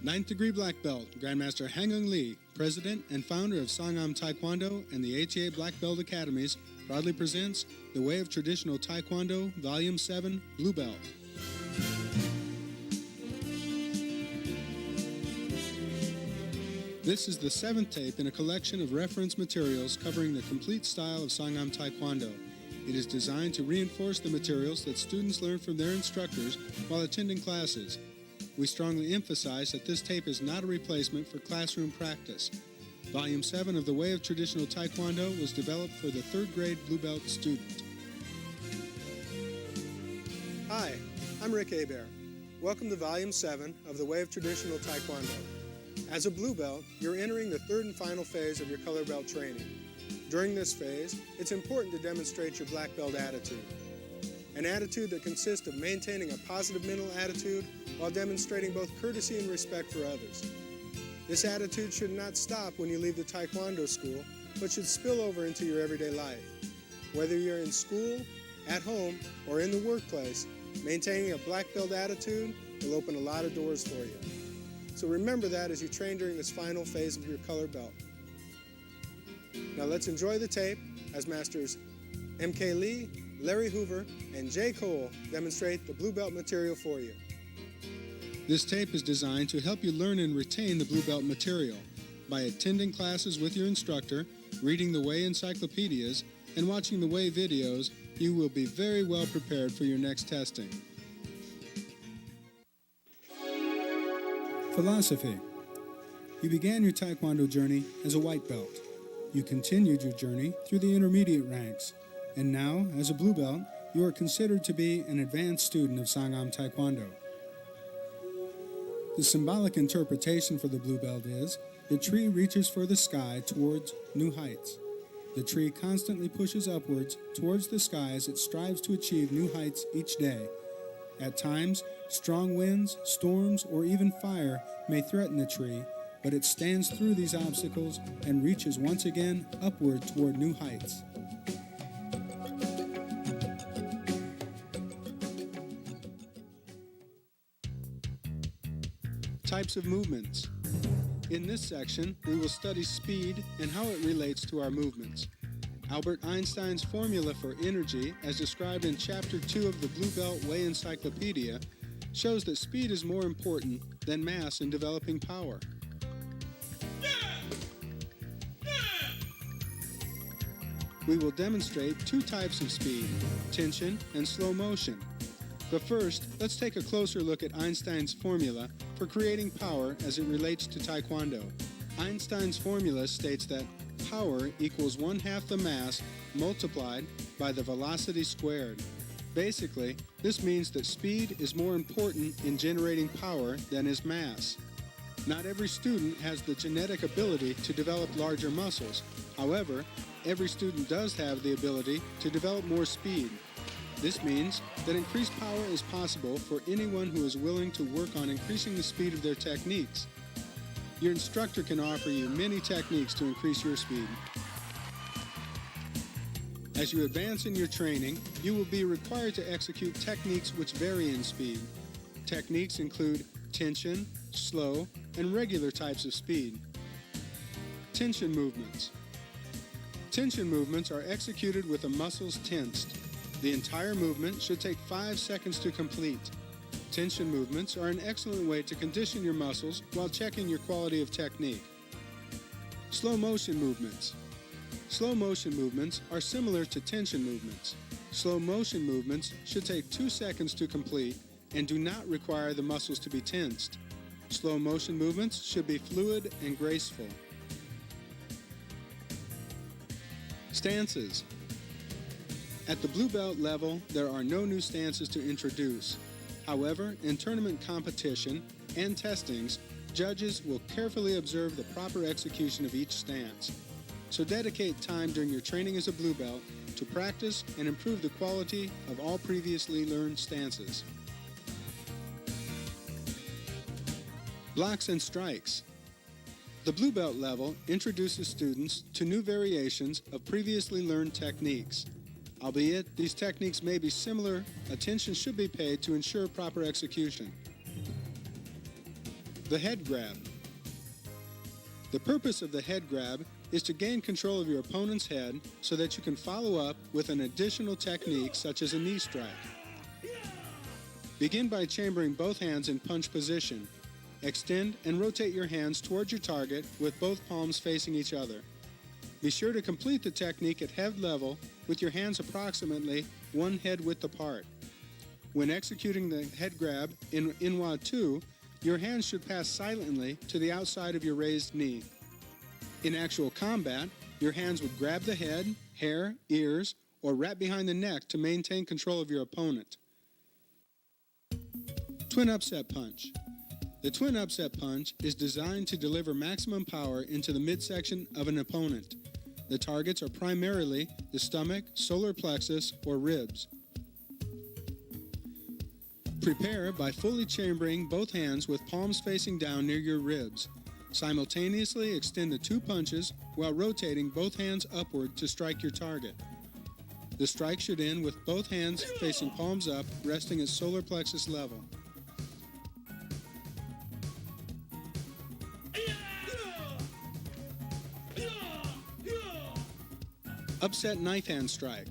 Ninth degree black belt, Grandmaster Hangung Lee, president and founder of Sangam Taekwondo and the HEA Black Belt Academies, proudly presents The Way of Traditional Taekwondo, Volume 7, Blue Belt. This is the seventh tape in a collection of reference materials covering the complete style of Sangam Taekwondo. It is designed to reinforce the materials that students learn from their instructors while attending classes. We strongly emphasize that this tape is not a replacement for classroom practice. Volume 7 of The Way of Traditional Taekwondo was developed for the 3rd grade Blue Belt student. Hi, I'm Rick Hebert. Welcome to Volume 7 of The Way of Traditional Taekwondo. As a Blue Belt, you're entering the 3rd and final phase of your color belt training. During this phase, it's important to demonstrate your black belt attitude. An attitude that consists of maintaining a positive mental attitude while demonstrating both courtesy and respect for others. This attitude should not stop when you leave the Taekwondo school, but should spill over into your everyday life. Whether you're in school, at home, or in the workplace, maintaining a black belt attitude will open a lot of doors for you. So remember that as you train during this final phase of your color belt. Now let's enjoy the tape as Masters M.K. Lee, Larry Hoover, and Jay Cole demonstrate the Blue Belt material for you. This tape is designed to help you learn and retain the Blue Belt material. By attending classes with your instructor, reading the Way encyclopedias, and watching the Way videos, you will be very well prepared for your next testing. Philosophy. You began your Taekwondo journey as a white belt. You continued your journey through the intermediate ranks. And now, as a Blue Belt, you are considered to be an advanced student of Sangam Taekwondo. The symbolic interpretation for the Blue Belt is, the tree reaches for the sky towards new heights. The tree constantly pushes upwards towards the sky as it strives to achieve new heights each day. At times, strong winds, storms, or even fire may threaten the tree, but it stands through these obstacles and reaches once again upward toward new heights. Types of movements. In this section, we will study speed and how it relates to our movements. Albert Einstein's formula for energy, as described in Chapter 2 of the Blue Belt Way Encyclopedia, shows that speed is more important than mass in developing power. We will demonstrate 2 types of speed, tension and slow motion. But first, let's take a closer look at Einstein's formula for creating power as it relates to Taekwondo. Einstein's formula states that power equals 1/2 the mass multiplied by the velocity squared. Basically, this means that speed is more important in generating power than is mass. Not every student has the genetic ability to develop larger muscles. However, every student does have the ability to develop more speed. This means that increased power is possible for anyone who is willing to work on increasing the speed of their techniques. Your instructor can offer you many techniques to increase your speed. As you advance in your training, you will be required to execute techniques which vary in speed. Techniques include tension, slow, and regular types of speed. Tension movements. Tension movements are executed with the muscles tensed. The entire movement should take 5 seconds to complete. Tension movements are an excellent way to condition your muscles while checking your quality of technique. Slow motion movements. Slow motion movements are similar to tension movements. Slow motion movements should take 2 seconds to complete and do not require the muscles to be tensed. Slow motion movements should be fluid and graceful. Stances. At the Blue Belt level, there are no new stances to introduce. However, in tournament competition and testings, judges will carefully observe the proper execution of each stance. So dedicate time during your training as a Blue Belt to practice and improve the quality of all previously learned stances. Blocks and strikes. The Blue Belt level introduces students to new variations of previously learned techniques. Albeit these techniques may be similar, attention should be paid to ensure proper execution. The head grab. The purpose of the head grab is to gain control of your opponent's head so that you can follow up with an additional technique such as a knee strike. Begin by chambering both hands in punch position. Extend and rotate your hands towards your target with both palms facing each other. Be sure to complete the technique at head level with your hands approximately one head width apart. When executing the head grab in Inwa 2, your hands should pass silently to the outside of your raised knee. In actual combat, your hands would grab the head, hair, ears, or wrap behind the neck to maintain control of your opponent. Twin upset punch. The twin upset punch is designed to deliver maximum power into the midsection of an opponent. The targets are primarily the stomach, solar plexus, or ribs. Prepare by fully chambering both hands with palms facing down near your ribs. Simultaneously extend the two punches while rotating both hands upward to strike your target. The strike should end with both hands facing palms up, resting at solar plexus level. Upset knife hand strike.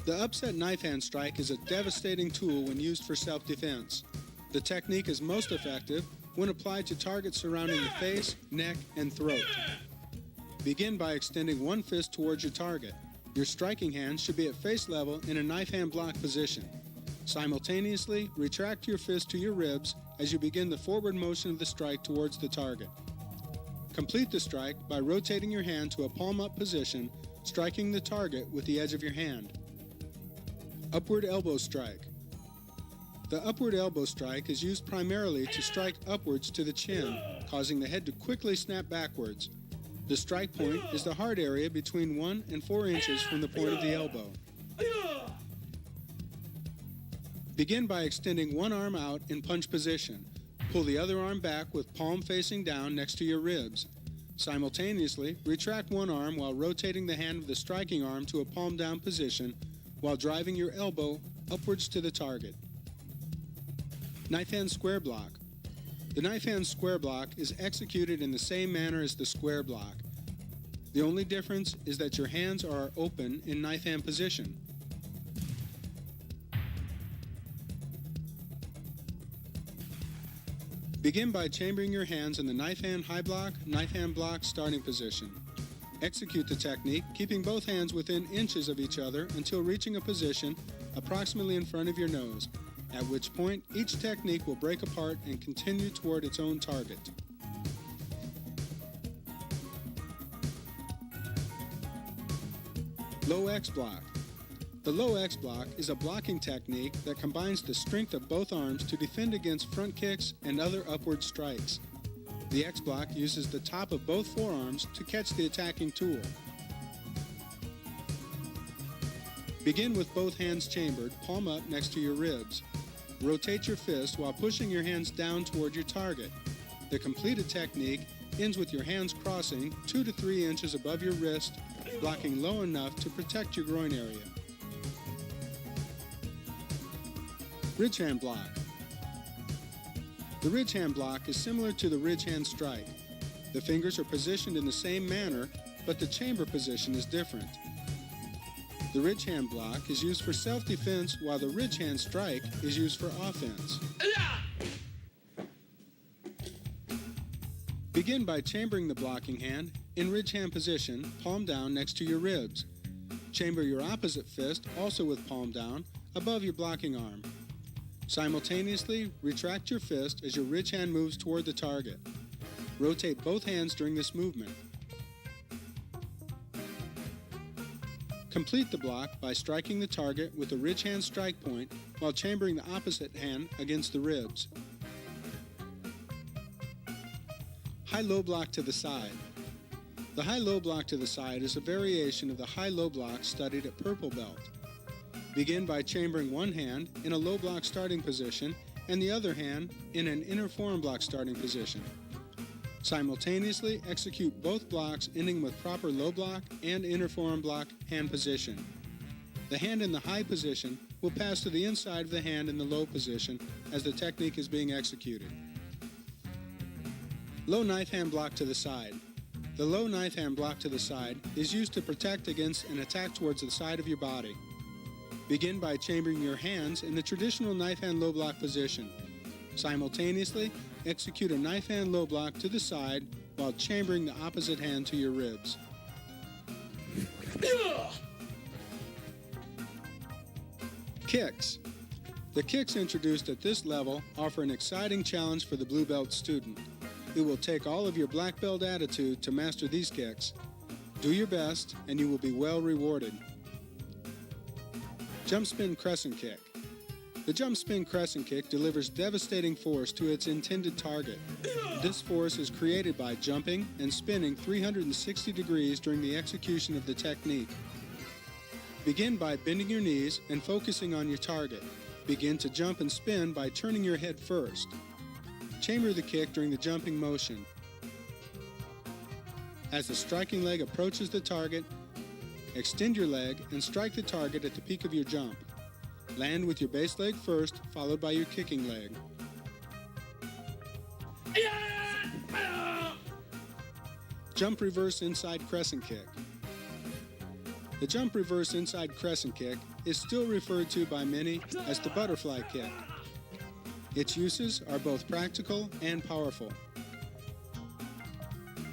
The upset knife hand strike is a devastating tool when used for self-defense. The technique is most effective when applied to targets surrounding the face, neck, and throat. Begin by extending one fist towards your target. Your striking hand should be at face level in a knife hand block position. Simultaneously, retract your fist to your ribs as you begin the forward motion of the strike towards the target. Complete the strike by rotating your hand to a palm-up position, striking the target with the edge of your hand. Upward elbow strike. The upward elbow strike is used primarily to strike upwards to the chin, causing the head to quickly snap backwards. The strike point is the hard area between 1 and 4 inches from the point of the elbow. Begin by extending one arm out in punch position. Pull the other arm back with palm facing down next to your ribs. Simultaneously, retract one arm while rotating the hand of the striking arm to a palm down position while driving your elbow upwards to the target. Knife hand square block. The knife hand square block is executed in the same manner as the square block. The only difference is that your hands are open in knife hand position. Begin by chambering your hands in the knife hand high block, knife hand block starting position. Execute the technique, keeping both hands within inches of each other until reaching a position approximately in front of your nose, at which point each technique will break apart and continue toward its own target. Low X block. The low X block is a blocking technique that combines the strength of both arms to defend against front kicks and other upward strikes. The X block uses the top of both forearms to catch the attacking tool. Begin with both hands chambered, palm up next to your ribs. Rotate your fist while pushing your hands down toward your target. The completed technique ends with your hands crossing 2 to 3 inches above your wrist, blocking low enough to protect your groin area. Ridge hand block. The ridge hand block is similar to the ridge hand strike. The fingers are positioned in the same manner, but the chamber position is different. The ridge hand block is used for self-defense, while the ridge hand strike is used for offense. Begin by chambering the blocking hand in ridge hand position, palm down next to your ribs. Chamber your opposite fist, also with palm down, above your blocking arm. Simultaneously, retract your fist as your ridge hand moves toward the target. Rotate both hands during this movement. Complete the block by striking the target with the ridge hand strike point while chambering the opposite hand against the ribs. High-low block to the side. The high-low block to the side is a variation of the high-low block studied at Purple Belt. Begin by chambering one hand in a low block starting position and the other hand in an inner forearm block starting position. Simultaneously execute both blocks ending with proper low block and inner forearm block hand position. The hand in the high position will pass to the inside of the hand in the low position as the technique is being executed. Low knife hand block to the side. The low knife hand block to the side is used to protect against an attack towards the side of your body. Begin by chambering your hands in the traditional knife hand low block position. Simultaneously, execute a knife hand low block to the side while chambering the opposite hand to your ribs. Kicks. The kicks introduced at this level offer an exciting challenge for the blue belt student. It will take all of your black belt attitude to master these kicks. Do your best and you will be well rewarded. Jump spin crescent kick. The jump spin crescent kick delivers devastating force to its intended target. This force is created by jumping and spinning 360 degrees during the execution of the technique. Begin by bending your knees and focusing on your target. Begin to jump and spin by turning your head first. Chamber the kick during the jumping motion. As the striking leg approaches the target, extend your leg and strike the target at the peak of your jump. Land with your base leg first, followed by your kicking leg. Jump reverse inside crescent kick. The jump reverse inside crescent kick is still referred to by many as the butterfly kick. Its uses are both practical and powerful.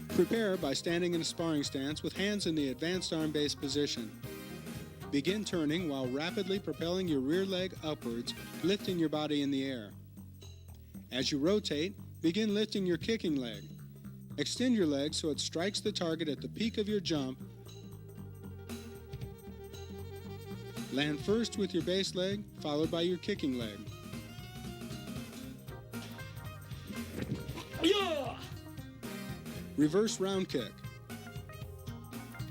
Prepare by standing in a sparring stance with hands in the advanced arm base position. Begin turning while rapidly propelling your rear leg upwards, lifting your body in the air. As you rotate, begin lifting your kicking leg. Extend your leg so it strikes the target at the peak of your jump. Land first with your base leg, followed by your kicking leg. Reverse round kick.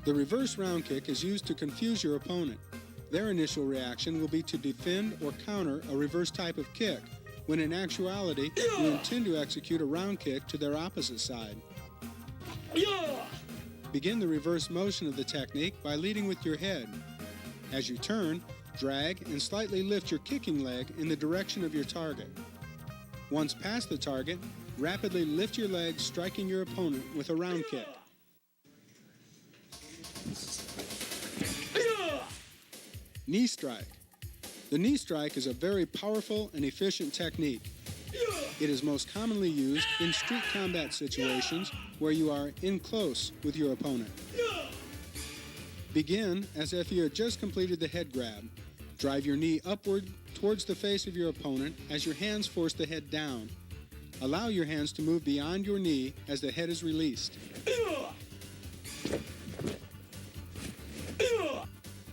The reverse round kick is used to confuse your opponent. Their initial reaction will be to defend or counter a reverse type of kick, when in actuality, you intend to execute a round kick to their opposite side. Begin the reverse motion of the technique by leading with your head. As you turn, drag and slightly lift your kicking leg in the direction of your target. Once past the target, rapidly lift your leg, striking your opponent with a round kick. Knee strike. The knee strike is a very powerful and efficient technique. It is most commonly used in street combat situations where you are in close with your opponent. Begin as if you had just completed the head grab. Drive your knee upward towards the face of your opponent as your hands force the head down. Allow your hands to move beyond your knee as the head is released.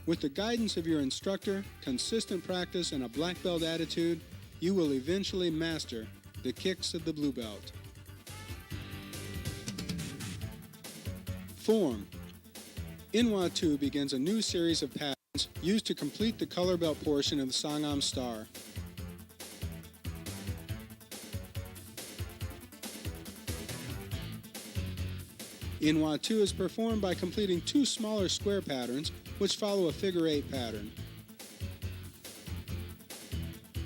With the guidance of your instructor, consistent practice, and a black belt attitude, you will eventually master the kicks of the blue belt. Form. Inwa 2 begins a new series of patterns used to complete the color belt portion of the Sangam Star. Inwa 2 is performed by completing two smaller square patterns which follow a figure 8 pattern.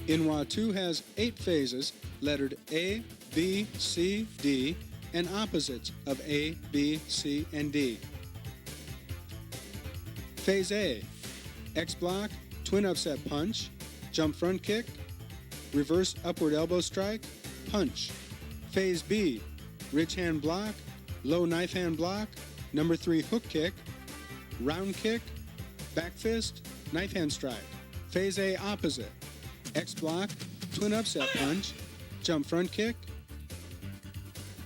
Inwa 2 has 8 phases lettered A, B, C, D, and opposites of A, B, C, and D. Phase A, X block, twin upset punch, jump front kick, reverse upward elbow strike, punch. Phase B, ridge hand block, low knife hand block, number 3 hook kick, round kick, back fist, knife hand strike. Phase A opposite, X block, twin upset punch, jump front kick,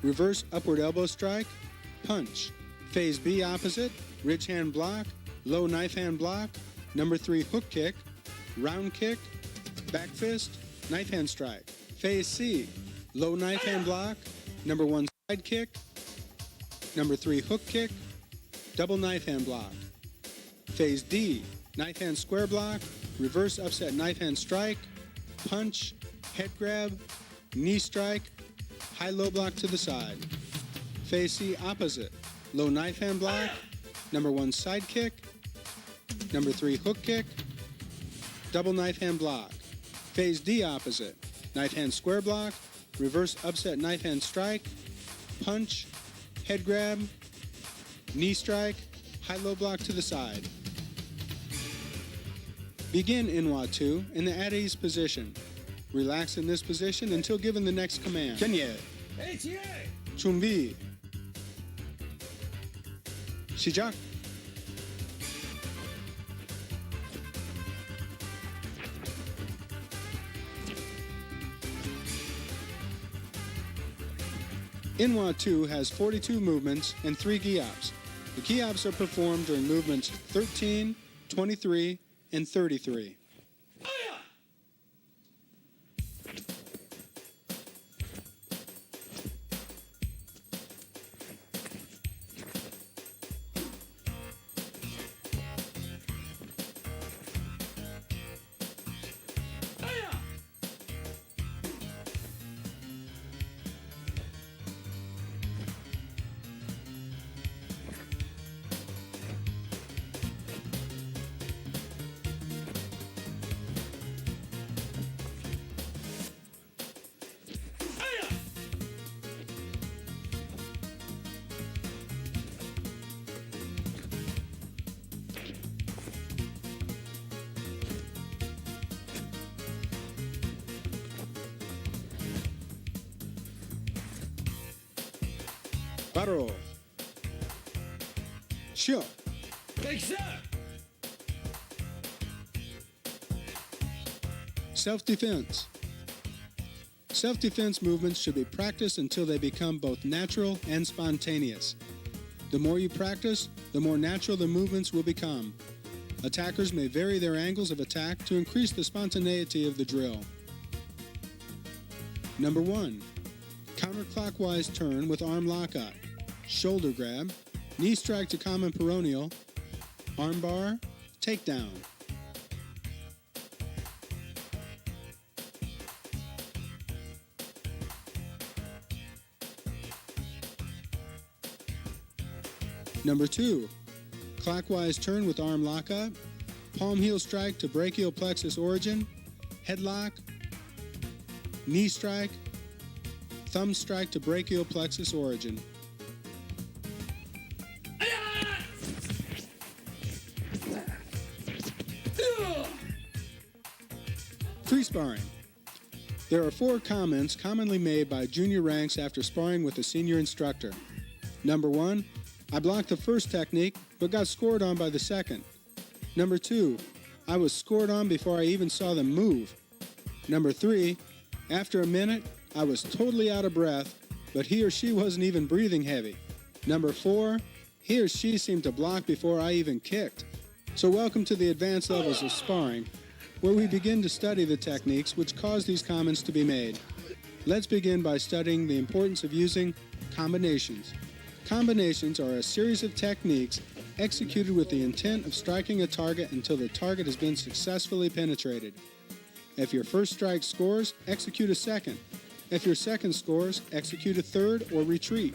reverse upward elbow strike, punch. Phase B opposite, ridge hand block, low knife hand block, number 3 hook kick, round kick, back fist, knife hand strike. Phase C, low knife hand block, number 1 side kick, number 3 hook kick, double knife hand block. Phase D, knife hand square block, reverse upset knife hand strike, punch, head grab, knee strike, high low block to the side. Phase C opposite, low knife hand block, number 1 side kick, number 3 hook kick, double knife hand block. Phase D opposite, knife hand square block, reverse upset knife hand strike, punch, head grab, knee strike, high-low block to the side. Begin Inwa 2 in the at ease position. Relax in this position until given the next command. Kenye. Chumbi. Shijak. Inwa 2 has 42 movements and 3 Giops. The Giops are performed during movements 13, 23, and 33. Baro. Shio. Self-defense. Self-defense movements should be practiced until they become both natural and spontaneous. The more you practice, the more natural the movements will become. Attackers may vary their angles of attack to increase the spontaneity of the drill. Number 1. Counterclockwise turn with arm lockout, shoulder grab, knee strike to common peroneal, arm bar, takedown. Number 2. Clockwise turn with arm lockup, palm heel strike to brachial plexus origin, headlock, knee strike, thumb strike to brachial plexus origin. Free sparring. There are 4 comments commonly made by junior ranks after sparring with a senior instructor. Number 1, I blocked the first technique but got scored on by the second. Number 2, I was scored on before I even saw them move. Number 3, after a minute, I was totally out of breath, but he or she wasn't even breathing heavy. Number 4, he or she seemed to block before I even kicked. So welcome to the advanced levels of sparring, where we begin to study the techniques which cause these comments to be made. Let's begin by studying the importance of using combinations. Combinations are a series of techniques executed with the intent of striking a target until the target has been successfully penetrated. If your first strike scores, execute a second. If your second scores, execute a third or retreat.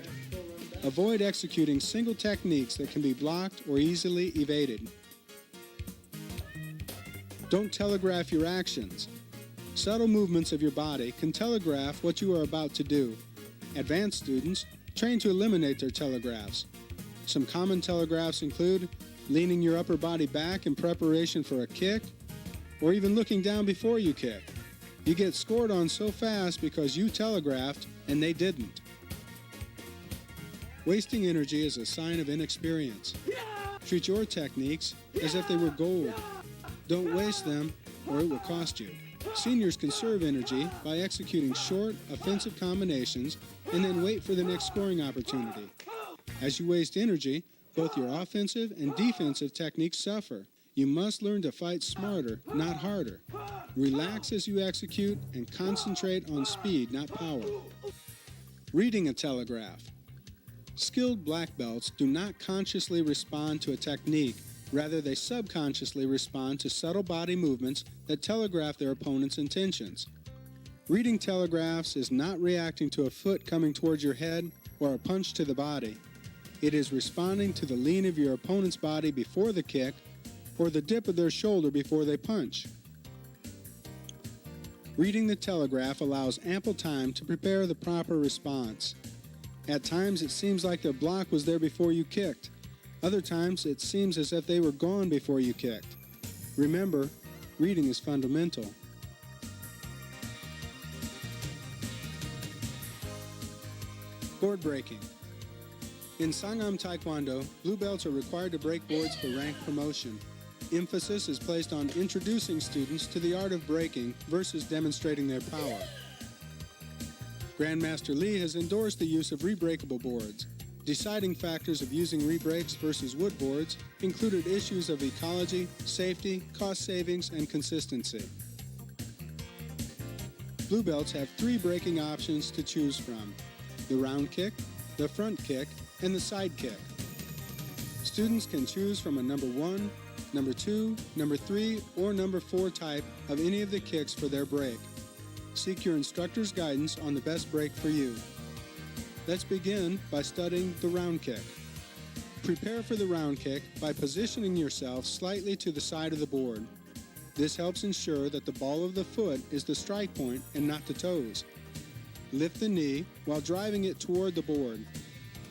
Avoid executing single techniques that can be blocked or easily evaded. Don't telegraph your actions. Subtle movements of your body can telegraph what you are about to do. Advanced students train to eliminate their telegraphs. Some common telegraphs include leaning your upper body back in preparation for a kick, or even looking down before you kick. You get scored on so fast because you telegraphed and they didn't. Wasting energy is a sign of inexperience. Treat your techniques as if they were gold. Don't waste them or it will cost you. Seniors conserve energy by executing short, offensive combinations and then wait for the next scoring opportunity. As you waste energy, both your offensive and defensive techniques suffer. You must learn to fight smarter, not harder. Relax as you execute and concentrate on speed, not power. Reading a telegraph. Skilled black belts do not consciously respond to a technique. Rather, they subconsciously respond to subtle body movements that telegraph their opponent's intentions. Reading telegraphs is not reacting to a foot coming towards your head or a punch to the body. It is responding to the lean of your opponent's body before the kick or the dip of their shoulder before they punch. Reading the telegraph allows ample time to prepare the proper response. At times, it seems like their block was there before you kicked. Other times, it seems as if they were gone before you kicked. Remember, reading is fundamental. Board breaking. In Sangam Taekwondo, blue belts are required to break boards for rank promotion. Emphasis is placed on introducing students to the art of breaking versus demonstrating their power. Grandmaster Lee has endorsed the use of rebreakable boards. Deciding factors of using rebreaks versus wood boards included issues of ecology, safety, cost savings, and consistency. Blue belts have 3 breaking options to choose from: the round kick, the front kick, and the side kick. Students can choose from a number 1, number 2, number 3, or number 4 type of any of the kicks for their break. Seek your instructor's guidance on the best break for you. Let's begin by studying the round kick. Prepare for the round kick by positioning yourself slightly to the side of the board. This helps ensure that the ball of the foot is the strike point and not the toes. Lift the knee while driving it toward the board.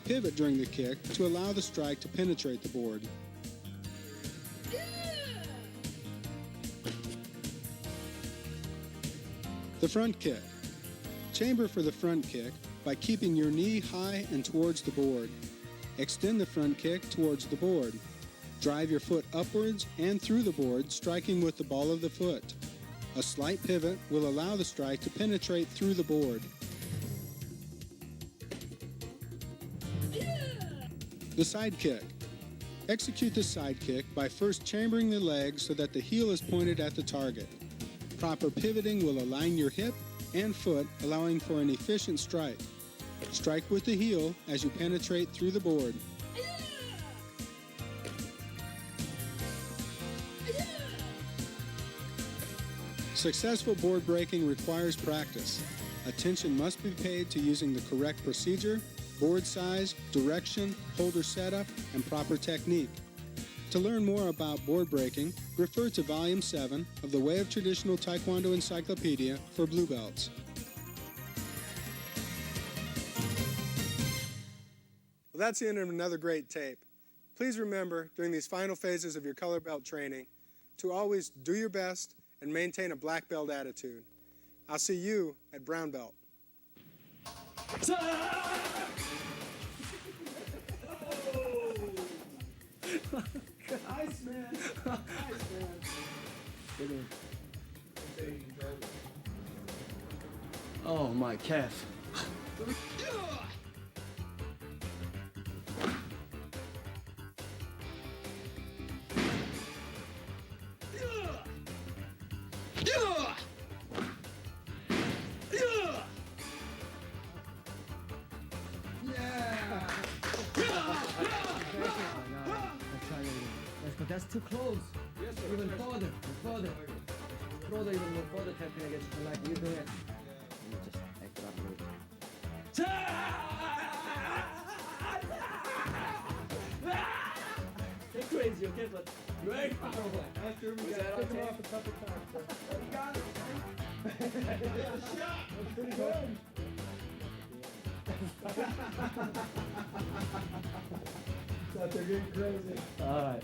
Pivot during the kick to allow the strike to penetrate the board. The front kick. Chamber for the front kick by keeping your knee high and towards the board. Extend the front kick towards the board. Drive your foot upwards and through the board, striking with the ball of the foot. A slight pivot will allow the strike to penetrate through the board. The side kick. Execute the side kick by first chambering the leg so that the heel is pointed at the target. Proper pivoting will align your hip and foot, allowing for an efficient strike. Strike with the heel as you penetrate through the board. Successful board breaking requires practice. Attention must be paid to using the correct procedure, board size, direction, holder setup, and proper technique. To learn more about board breaking, refer to Volume 7 of the Way of Traditional Taekwondo Encyclopedia for Blue Belts. Well, that's the end of another great tape. Please remember, during these final phases of your color belt training, to always do your best and maintain a black belt attitude. I'll see you at brown belt. Nice, man. Nice, man. Oh, my calf. But that's too close. Yes, sir. Even further, further. Further, even more further tapping against the like you do it. You just act it up a little. You're crazy, okay? But you're very powerful. After we got pick him off a couple times. So. You got it, man. Shot. That's pretty good. They're getting crazy. All right.